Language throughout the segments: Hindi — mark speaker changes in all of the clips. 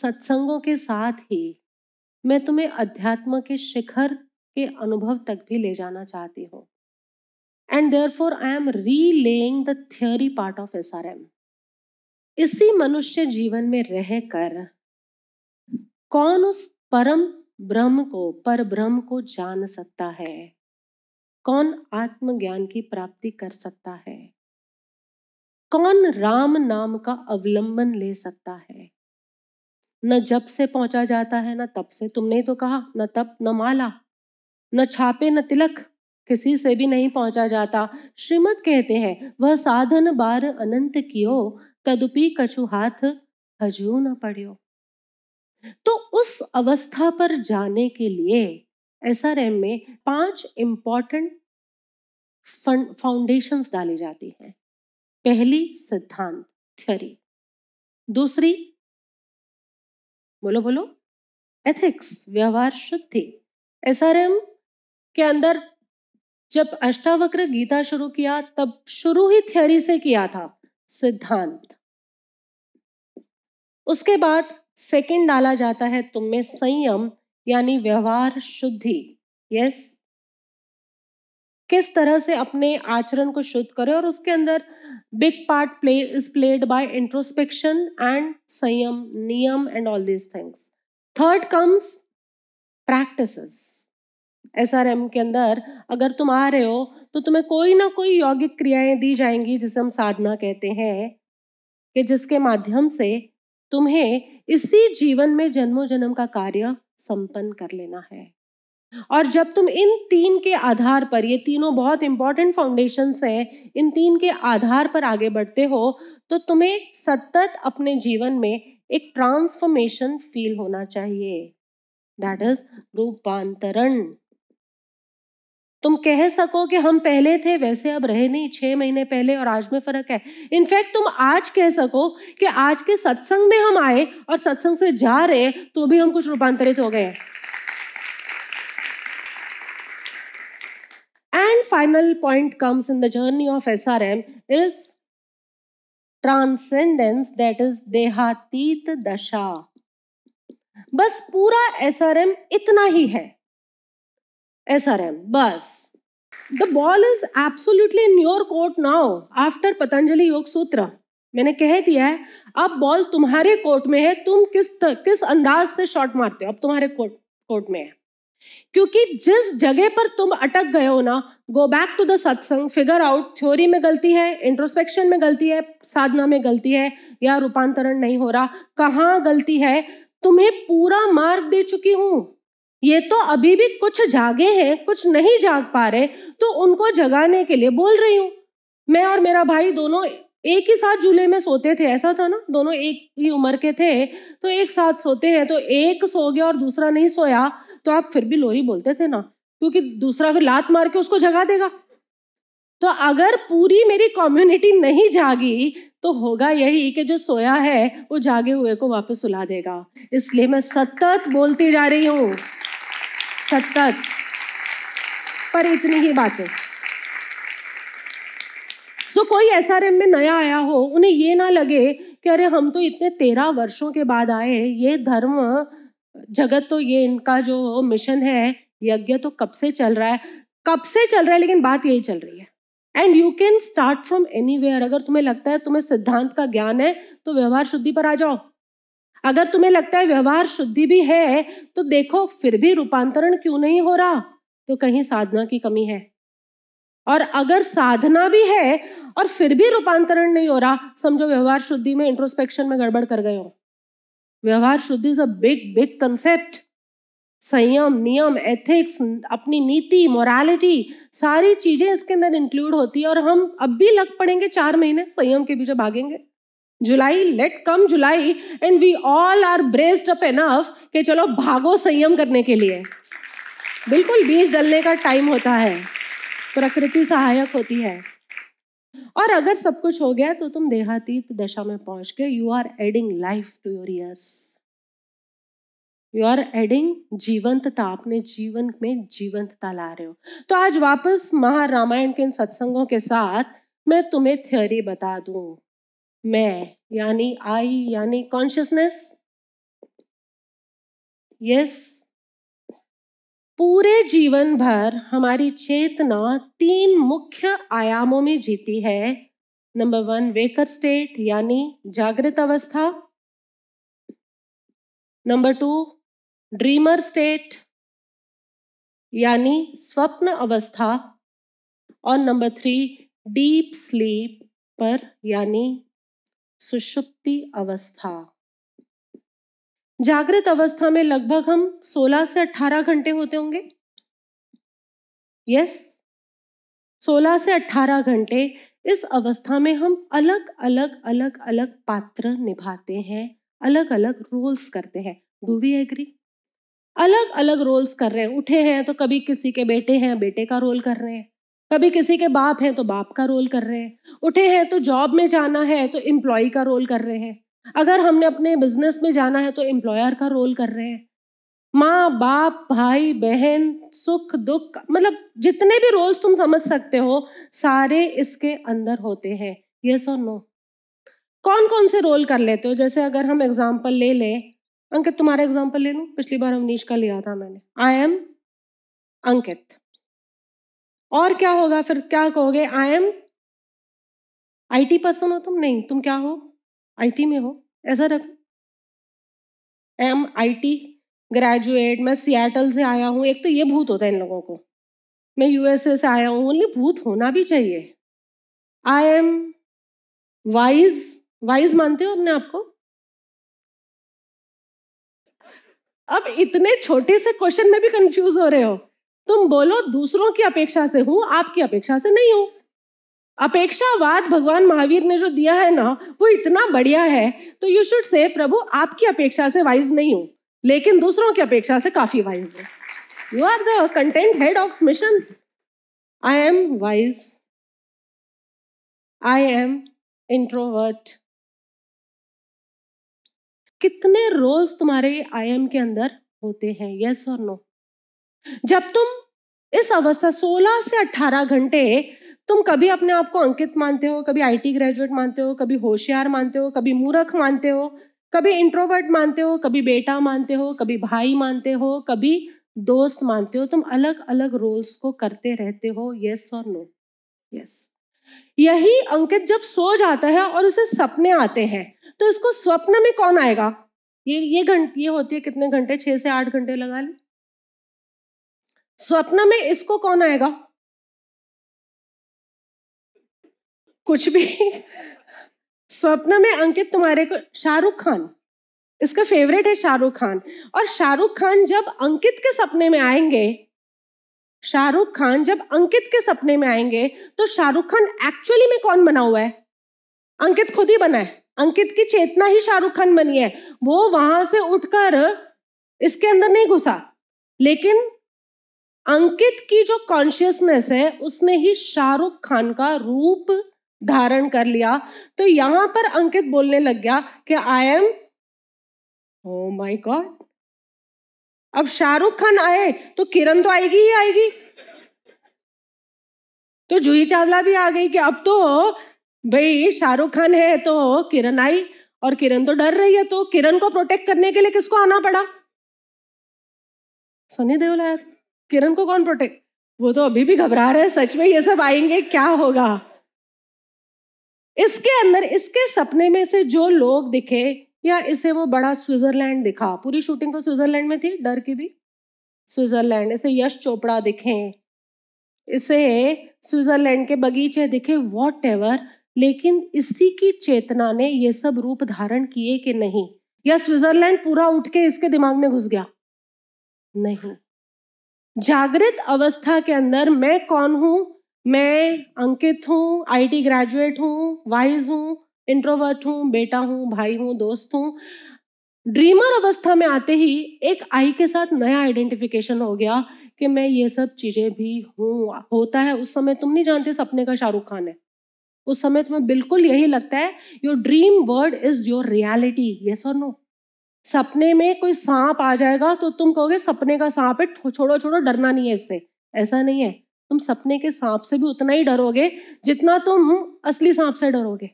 Speaker 1: सत्संगों के साथ ही मैं तुम्हें अध्यात्म के शिखर के अनुभव तक भी ले जाना चाहती हूँ। And therefore I am relaying the theory part of SRM। इसी मनुष्य जीवन में रहकर कौन उस परम ब्रह्म को, पर ब्रह्म को जान सकता है? कौन आत्मज्ञान की प्राप्ति कर सकता है? कौन राम नाम का अवलंबन ले सकता है? न जब से पहुंचा जाता है, न तब से। तुमने ही तो कहा, न तप न माला, न छापे न तिलक, किसी से भी नहीं पहुंचा जाता। श्रीमद् कहते हैं, वह साधन बार अनंत कियो, तदुपि कछु हाथ हजू न पड़ियो। तो उस अवस्था पर जाने के लिए SRM में 5 इंपॉर्टेंट फाउंडेशंस डाली जाती हैं। पहली सिद्धांत, थ्योरी। दूसरी, बोलो बोलो, एथिक्स, व्यवहार शुद्धि। SRM के अंदर जब अष्टावक्र गीता शुरू किया तब शुरू ही थ्योरी से किया था, सिद्धांत। उसके बाद सेकंड डाला जाता है तुम में संयम, यानी व्यवहार शुद्धि। यस, किस तरह से अपने आचरण को शुद्ध करें, और उसके अंदर big part is played by introspection and संयम, नियम and all these things. Third comes practices. SRM के अंदर अगर तुम आ रहे हो तो तुम्हें कोई ना कोई यौगिक क्रियाएं दी जाएंगी, जिसे हम साधना कहते हैं, कि जिसके माध्यम से तुम्हें इसी जीवन में जन्मों जन्म का कार्य संपन्न कर लेना है। और जब तुम इन 3 के आधार पर, ये तीनों बहुत इंपॉर्टेंट फाउंडेशंस हैं, इन 3 के आधार पर आगे बढ़ते हो तो तुम्हें सतत अपने जीवन में एक ट्रांसफॉर्मेशन फील होना चाहिए। दैट इज रूपांतरण। तुम कह सको कि हम पहले थे वैसे अब रहे नहीं, 6 महीने पहले और आज में फर्क है। इनफैक्ट तुम आज कह सको कि आज के सत्संग में हम आए और सत्संग से जा रहे हैं तो भी हम कुछ रूपांतरित हो गए। And final point comes in the journey of SRM is transcendence, that is देहातीत दशा। बस पूरा SRM इतना ही है। SRM बस। The ball is absolutely in your court now after Patanjali योग सूत्र। मैंने कह दिया है, अब बॉल तुम्हारे कोर्ट में है, तुम किस अंदाज से शॉट मारते हो अब तुम्हारे कोर्ट में है। क्योंकि जिस जगह पर तुम अटक गए हो ना, गो बैक टू द सत्संग, फिगर आउट थ्योरी में गलती है, इंट्रोस्पेक्शन में गलती है, साधना में गलती है, या रूपांतरण नहीं हो रहा, कहाँ गलती है, तुम्हें पूरा मार्ग दे चुकी हूं। ये तो अभी भी कुछ जागे हैं, कुछ नहीं जाग पा रहे, तो उनको जगाने के लिए बोल रही हूं। मैं और मेरा भाई दोनों एक ही साथ झूले में सोते थे, ऐसा था ना, दोनों एक ही उम्र के थे, तो एक साथ सोते हैं, तो एक सो गया और दूसरा नहीं सोया तो आप फिर भी लोरी बोलते थे ना, क्योंकि दूसरा फिर लात मार के उसको जगा देगा। तो अगर पूरी मेरी कम्युनिटी नहीं जागी तो होगा यही कि जो सोया है वो जागे हुए को वापस सुला देगा। इसलिए मैं सतत बोलती जा रही हूँ, सतत। पर इतनी ही बातें। सो कोई SRM में नया आया हो, उन्हें ये ना लगे कि अरे हम तो इतने 13 वर्षों के बाद आए, ये धर्म जगत तो, ये इनका जो मिशन है, यज्ञ तो कब से चल रहा है, लेकिन बात यही चल रही है। And you can start from anywhere. अगर तुम्हें लगता है तुम्हें सिद्धांत का ज्ञान है तो व्यवहार शुद्धि पर आ जाओ। अगर तुम्हें लगता है व्यवहार शुद्धि भी है तो देखो फिर भी रूपांतरण क्यों नहीं हो रहा, तो कहीं साधना की कमी है। और अगर साधना भी है और फिर भी रूपांतरण नहीं हो रहा, समझो व्यवहार शुद्धि में, इंट्रोस्पेक्शन में गड़बड़ कर गए हो। व्यवहार शुद्धि इज अ बिग कंसेप्ट। संयम, नियम, एथिक्स, अपनी नीति, मोरालिटी, सारी चीजें इसके अंदर इंक्लूड होती है। और हम अब भी लग पड़ेंगे 4 महीने संयम के पीछे भागेंगे। July, let come July and we all are braced up enough कि चलो भागो संयम करने के लिए। बिल्कुल बीज डलने का टाइम होता है, प्रकृति सहायक होती है। और अगर सब कुछ हो गया तो तुम देहातीत दशा में पहुंच गए। You are adding life to your years, you are adding जीवंतता, अपने जीवन में जीवंतता ला रहे हो। तो आज वापस महारामायण के इन सत्संगों के साथ मैं तुम्हें थ्योरी बता दूं। मैं यानी आई यानी कॉन्शियसनेस, यस, पूरे जीवन भर हमारी चेतना 3 मुख्य आयामों में जीती है। नंबर 1 वेकर स्टेट यानी जागृत अवस्था, नंबर 2 ड्रीमर स्टेट यानी स्वप्न अवस्था, और नंबर 3 डीप स्लीप पर यानी सुषुप्ति अवस्था। जागृत अवस्था में लगभग हम 16 से 18 घंटे होते होंगे। यस, 16 से 18 घंटे। इस अवस्था में हम अलग अलग पात्र निभाते हैं, अलग अलग रोल्स करते हैं। Do we agree? अलग अलग रोल्स कर रहे हैं। उठे हैं तो कभी किसी के बेटे हैं, बेटे का रोल कर रहे हैं, कभी किसी के बाप हैं तो बाप का रोल कर रहे हैं। उठे हैं तो जॉब में जाना है तो एम्प्लॉय का रोल कर रहे हैं, अगर हमने अपने बिजनेस में जाना है तो एम्प्लॉयर का रोल कर रहे हैं। माँ बाप भाई बहन सुख दुख, मतलब जितने भी रोल्स तुम समझ सकते हो सारे इसके अंदर होते हैं। यस और नो? कौन कौन से रोल कर लेते हो? जैसे अगर हम एग्जाम्पल ले लें, अंकित तुम्हारा एग्जाम्पल ले लूं, पिछली बार अवनीश का लिया था मैंने। आई एम अंकित, और क्या होगा फिर? क्या कहोगे? आई एम IT पर्सन हो तुम? नहीं, तुम क्या हो? IT में हो, ऐसा रख। IT ग्रेजुएट, मैं सियाटल से आया हूं। एक तो ये भूत होता है इन लोगों को, मैं USA से आया हूं, बोले भूत होना भी चाहिए। आई एम वाइज, वाइज मानते हो अपने आप को? अब इतने छोटे से क्वेश्चन में भी कंफ्यूज हो रहे हो। तुम बोलो दूसरों की अपेक्षा से हूं, आपकी अपेक्षा से नहीं हूं। अपेक्षावाद भगवान महावीर ने जो दिया है ना, वो इतना बढ़िया है। तो यू शुड से प्रभु आपकी अपेक्षा से वाइज नहीं हूं, लेकिन दूसरों की अपेक्षा से काफी वाइज हूं। You are the content head of mission. I am wise, I am introvert. कितने रोल्स तुम्हारे आई एम के अंदर होते हैं? यस और नो? जब तुम इस अवस्था 16 से 18 घंटे तुम कभी अपने आप को अंकित मानते हो, कभी IT ग्रेजुएट मानते हो, कभी होशियार मानते हो, कभी मूर्ख मानते हो, कभी इंट्रोवर्ट मानते हो, कभी बेटा मानते हो, कभी भाई मानते हो, कभी दोस्त मानते हो। तुम अलग अलग रोल्स को करते रहते हो। यस और नो? यस। यही अंकित जब सो जाता है और उसे सपने आते हैं, तो इसको स्वप्न में कौन आएगा? ये होती है कितने घंटे? 6 से 8 घंटे लगा ले। स्वप्न में इसको कौन आएगा? कुछ भी। स्वप्न में अंकित तुम्हारे को शाहरुख खान, इसका फेवरेट है शाहरुख खान। और शाहरुख खान जब अंकित के सपने में आएंगे, शाहरुख खान जब अंकित के सपने में आएंगे, तो शाहरुख खान एक्चुअली में कौन बना हुआ है? अंकित खुद ही बना है। अंकित की चेतना ही शाहरुख खान बनी है। वो वहां से उठकर इसके अंदर नहीं घुसा, लेकिन अंकित की जो कॉन्शियसनेस है उसने ही शाहरुख खान का रूप धारण कर लिया। तो यहां पर अंकित बोलने लग गया कि I M, oh my God. अब शाहरुख खान आए तो किरण तो आएगी ही आएगी। तो जूही चावला भी आ गई कि अब तो भाई शाहरुख खान है तो किरण आई, और किरण तो डर रही है, तो किरण को प्रोटेक्ट करने के लिए किसको आना पड़ा? सनी देओल आया। किरण को कौन प्रोटेक्ट? वो तो अभी भी घबरा रहे हैं, सच में ये सब आएंगे क्या होगा। इसके अंदर, इसके सपने में से जो लोग दिखे, या इसे वो बड़ा स्विट्जरलैंड दिखा, पूरी शूटिंग तो स्विट्जरलैंड में थी, डर की भी स्विट्जरलैंड, इसे यश चोपड़ा दिखे, इसे स्विट्जरलैंड के बगीचे दिखे, वॉट एवर, लेकिन इसी की चेतना ने ये सब रूप धारण किए कि नहीं? या स्विट्जरलैंड पूरा उठ के इसके दिमाग में घुस गया? नहीं। जागृत अवस्था के अंदर मैं कौन हूं? मैं अंकित हूं, IT ग्रेजुएट हूं, वाइज हूं, इंट्रोवर्ट हूं, बेटा हूं, भाई हूं, दोस्त हूं। ड्रीमर अवस्था में आते ही एक आई के साथ नया आइडेंटिफिकेशन हो गया कि मैं ये सब चीजें भी हूं। होता है उस समय तुम नहीं जानते सपने का शाहरुख खान है, उस समय तुम्हें बिल्कुल यही लगता है your dream word is your reality. Yes और नो? सपने में कोई सांप आ जाएगा तो तुम कहोगे सपने का सांप है, छोड़ो छोड़ो, डरना नहीं है इससे। ऐसा नहीं है, तुम सपने के सांप से भी उतना ही डरोगे जितना तुम असली सांप से डरोगे,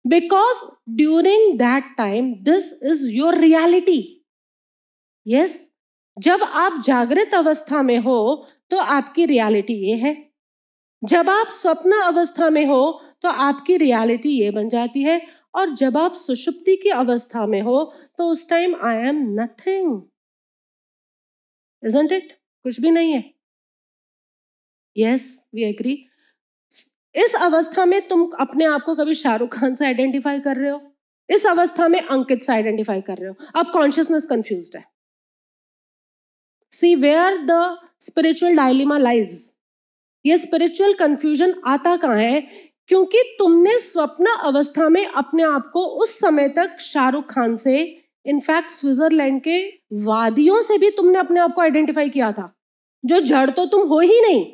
Speaker 1: because during that time this is your reality. Yes, जब आप जागृत अवस्था में हो तो आपकी रियलिटी ये है, जब आप स्वप्न अवस्था में हो तो आपकी रियलिटी ये बन जाती है, और जब आप सुषुप्ति की अवस्था में हो तो उस time I am nothing, isn't it? कुछ भी नहीं है। Yes, we agree. इस अवस्था में तुम अपने आप को कभी शाहरुख खान से आइडेंटिफाई कर रहे हो? इस अवस्था में अंकित से आइडेंटिफाई कर रहे हो? अब कॉन्शियसनेस कंफ्यूज्ड है। See where the spiritual dilemma lies. ये स्पिरिचुअल कंफ्यूजन आता कहाँ है? क्योंकि तुमने स्वप्न अवस्था में अपने आप को उस समय तक शाहरुख खान से, इनफैक्ट स्विट्जरलैंड के वादियों से भी तुमने अपने आप को आइडेंटिफाई किया था, जो जड़ तो तुम हो ही नहीं,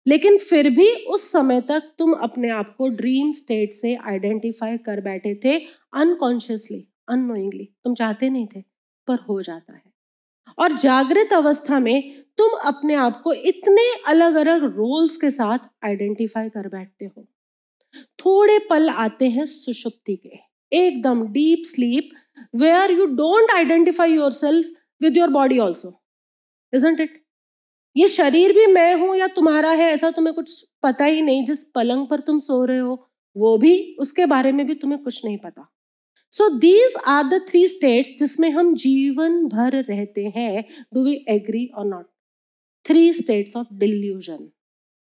Speaker 1: लेकिन फिर भी उस समय तक तुम अपने आप को ड्रीम स्टेट से आइडेंटिफाई कर बैठे थे, अनकॉन्शियसली, अननोइंगली। तुम चाहते नहीं थे, पर हो जाता है। और जागृत अवस्था में तुम अपने आप को इतने अलग अलग रोल्स के साथ आइडेंटिफाई कर बैठते हो। थोड़े पल आते हैं सुषुप्ति के, एकदम deep sleep, where you don't identify yourself with your body also, isn't it? ये शरीर भी मैं हूं या तुम्हारा है ऐसा तुम्हें कुछ पता ही नहीं। जिस पलंग पर तुम सो रहे हो वो भी, उसके बारे में भी तुम्हें कुछ नहीं पता। So these are the 3 states जिसमें हम जीवन भर रहते हैं। डू वी एग्री और नॉट? 3 स्टेट्स ऑफ डिल्यूजन,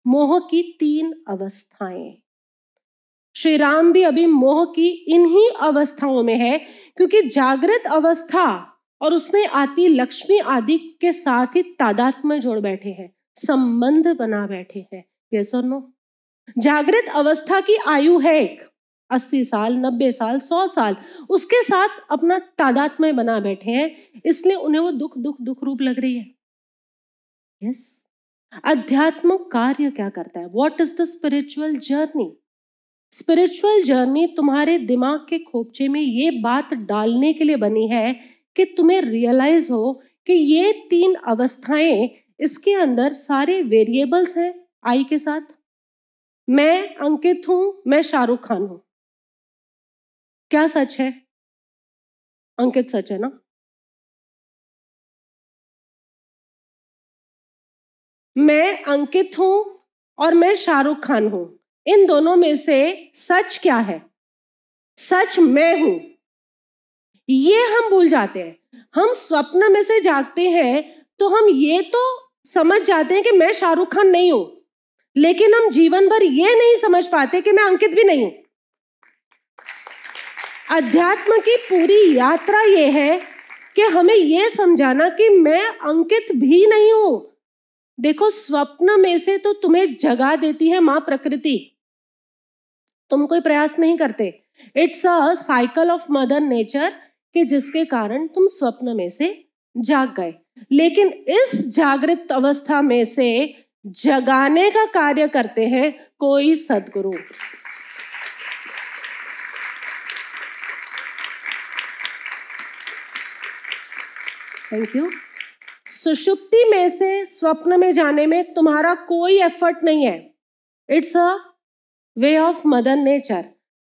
Speaker 1: मोह की 3 अवस्थाएं। श्री राम भी अभी मोह की इन्हीं अवस्थाओं में है, क्योंकि जागृत अवस्था और उसमें आती लक्ष्मी आदि के साथ ही तादात्म्य जोड़ बैठे हैं, संबंध बना बैठे हैं। यस और नो? जागृत अवस्था की आयु है 80 साल, 90 साल, 100 साल, उसके साथ अपना तादात्म्य बना बैठे हैं, इसलिए उन्हें वो दुख दुख दुख रूप लग रही है। यस, अध्यात्म कार्य क्या करता है? What is the spiritual journey? Spiritual journey तुम्हारे दिमाग के खोपचे में ये बात डालने के लिए बनी है कि तुम्हें रियलाइज हो कि ये 3 अवस्थाएं, इसके अंदर सारे वेरिएबल्स हैं आई के साथ। मैं अंकित हूं, मैं शाहरुख खान हूं। क्या सच है? अंकित सच है ना? मैं अंकित हूं और मैं शाहरुख खान हूं। इन दोनों में से सच क्या है? सच मैं हूं। ये हम भूल जाते हैं। हम स्वप्न में से जागते हैं तो हम ये तो समझ जाते हैं कि मैं शाहरुख खान नहीं हूं, लेकिन हम जीवन भर ये नहीं समझ पाते कि मैं अंकित भी नहीं हूं। अध्यात्म की पूरी यात्रा ये है कि हमें ये समझाना कि मैं अंकित भी नहीं हूं। देखो, स्वप्न में से तो तुम्हें जगा देती है मां प्रकृति, तुम कोई प्रयास नहीं करते। It's a cycle of mother nature कि जिसके कारण तुम स्वप्न में से जाग गए। लेकिन इस जागृत अवस्था में से जगाने का कार्य करते हैं कोई सद्गुरु। Thank you. सुषुप्ति में से स्वप्न में जाने में तुम्हारा कोई एफर्ट नहीं है, it's a way of mother nature.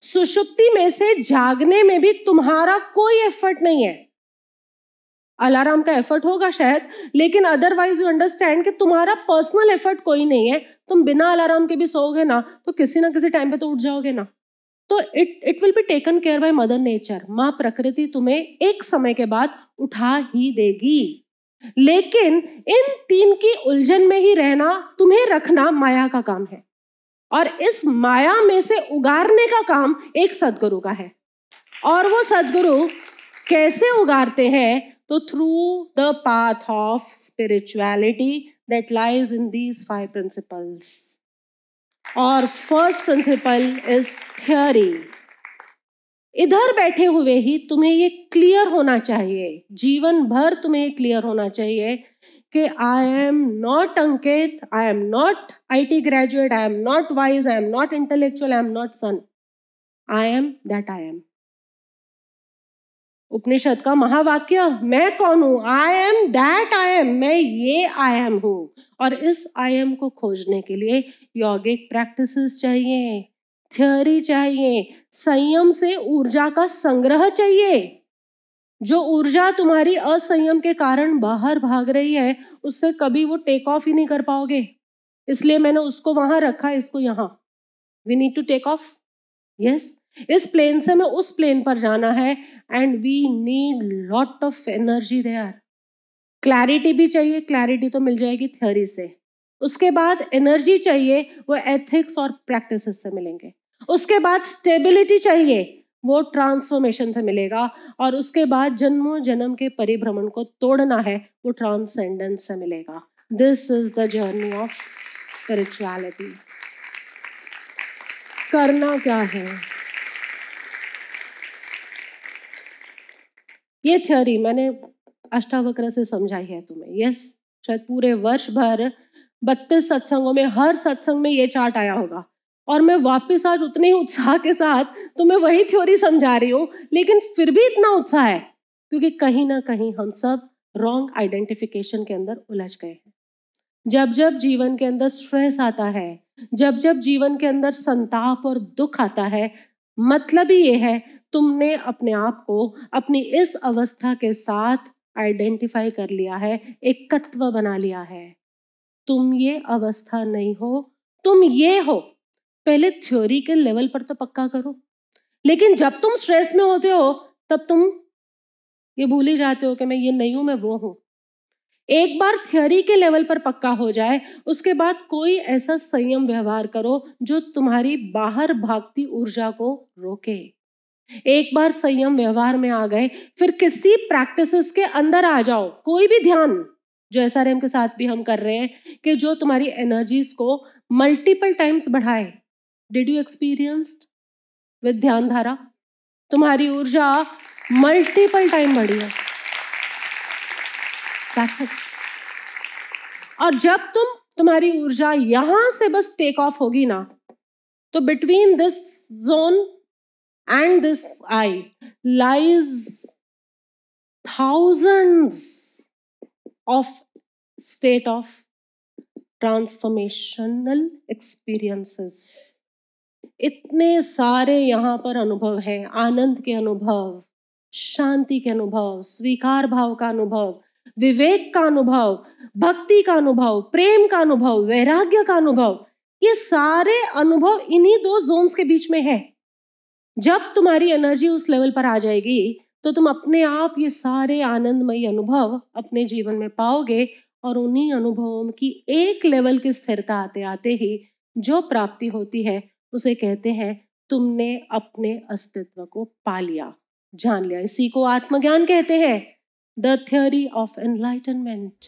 Speaker 1: सुषुप्ति में से जागने में भी तुम्हारा कोई एफर्ट नहीं है। अलार्म का एफर्ट होगा शायद, लेकिन अदरवाइज यू अंडरस्टैंड कि तुम्हारा पर्सनल एफर्ट कोई नहीं है। तुम बिना अलार्म के भी सोओगे ना तो किसी ना किसी टाइम पे तो उठ जाओगे ना। तो it will be taken care by mother nature. माँ प्रकृति तुम्हें एक समय के बाद उठा ही देगी। लेकिन इन 3 की उलझन में ही रहना, तुम्हें रखना माया का काम है, और इस माया में से उगारने का काम एक सद्गुरु का है। और वो सद्गुरु कैसे उगारते हैं? तो through the path of spirituality that lies in these 5 principles. और फर्स्ट प्रिंसिपल इज थियोरी। इधर बैठे हुए ही तुम्हें ये क्लियर होना चाहिए, जीवन भर तुम्हें क्लियर होना चाहिए कि I am not Ankit, I am not IT graduate, I am not wise, I am not intellectual, I am not son, I am that I am. Upanishad का महावाक्य, मैं कौन हूं? I am that I am. मैं ये आई एम हूं। और इस आई एम को खोजने के लिए यौगिक प्रैक्टिसेस चाहिए, थ्योरी चाहिए, संयम से ऊर्जा का संग्रह चाहिए। जो ऊर्जा तुम्हारी असंयम के कारण बाहर भाग रही है, उससे कभी वो टेक ऑफ ही नहीं कर पाओगे। इसलिए मैंने उसको वहां रखा, इसको यहाँ। We need to take off. Yes, इस प्लेन से हमें उस प्लेन पर जाना है, and we need lot of energy there. Clarity भी चाहिए, क्लैरिटी तो मिल जाएगी थ्योरी से। उसके बाद एनर्जी चाहिए, वो एथिक्स और प्रैक्टिसेस से मिलेंगे। उसके बाद स्टेबिलिटी चाहिए, वो ट्रांसफॉर्मेशन से मिलेगा। और उसके बाद जन्मों जन्म के परिभ्रमण को तोड़ना है, वो ट्रांसेंडेंस से मिलेगा। This is the journey of spirituality. करना क्या है? ये थ्योरी मैंने अष्टावक्र से समझाई है तुम्हें। यस, शायद पूरे वर्ष भर 32 सत्संगों में हर सत्संग में ये चार्ट आया होगा, और मैं वापस आज उतने ही उत्साह के साथ तुम्हें वही थ्योरी समझा रही हूँ। लेकिन फिर भी इतना उत्साह है क्योंकि कहीं ना कहीं हम सब रॉन्ग आइडेंटिफिकेशन के अंदर उलझ गए हैं। जब जब जीवन के अंदर स्ट्रेस आता है, जब जब जीवन के अंदर संताप और दुख आता है, मतलब ही ये है तुमने अपने आप को अपनी इस अवस्था के साथ आइडेंटिफाई कर लिया है, एकत्व बना लिया है। तुम ये अवस्था नहीं हो, तुम ये हो। पहले थ्योरी के लेवल पर तो पक्का करो, लेकिन जब तुम स्ट्रेस में होते हो तब तुम ये भूल ही जाते हो कि मैं ये नहीं हूं, मैं वो हूं। एक बार थ्योरी के लेवल पर पक्का हो जाए, उसके बाद कोई ऐसा संयम व्यवहार करो जो तुम्हारी बाहर भागती ऊर्जा को रोके। एक बार संयम व्यवहार में आ गए, फिर किसी प्रैक्टिसेस के अंदर आ जाओ। कोई भी ध्यान, जो एसआरएम के साथ भी हम कर रहे हैं, कि जो तुम्हारी एनर्जीज को मल्टीपल टाइम्स बढ़ाए। डिड यू एक्सपीरियंस्ड विद ध्यान धारा? तुम्हारी ऊर्जा मल्टीपल टाइम बढ़ी है। That's it. और जब तुम्हारी ऊर्जा यहां से बस टेक ऑफ होगी ना, तो between this zone and this I lies thousands of state of transformational experiences। इतने सारे यहाँ पर अनुभव हैं, आनंद के अनुभव, शांति के अनुभव, स्वीकार भाव का अनुभव, विवेक का अनुभव, भक्ति का अनुभव, प्रेम का अनुभव, वैराग्य का अनुभव। ये सारे अनुभव इन्हीं दो जोन्स के बीच में है। जब तुम्हारी एनर्जी उस लेवल पर आ जाएगी तो तुम अपने आप ये सारे आनंदमयी अनुभव अपने जीवन में पाओगे, और उन्हीं अनुभवों की एक लेवल की स्थिरता आते आते ही जो प्राप्ति होती है, उसे कहते हैं तुमने अपने अस्तित्व को पा लिया, जान लिया। इसी को आत्मज्ञान कहते हैं, द थ्योरी ऑफ एनलाइटनमेंट।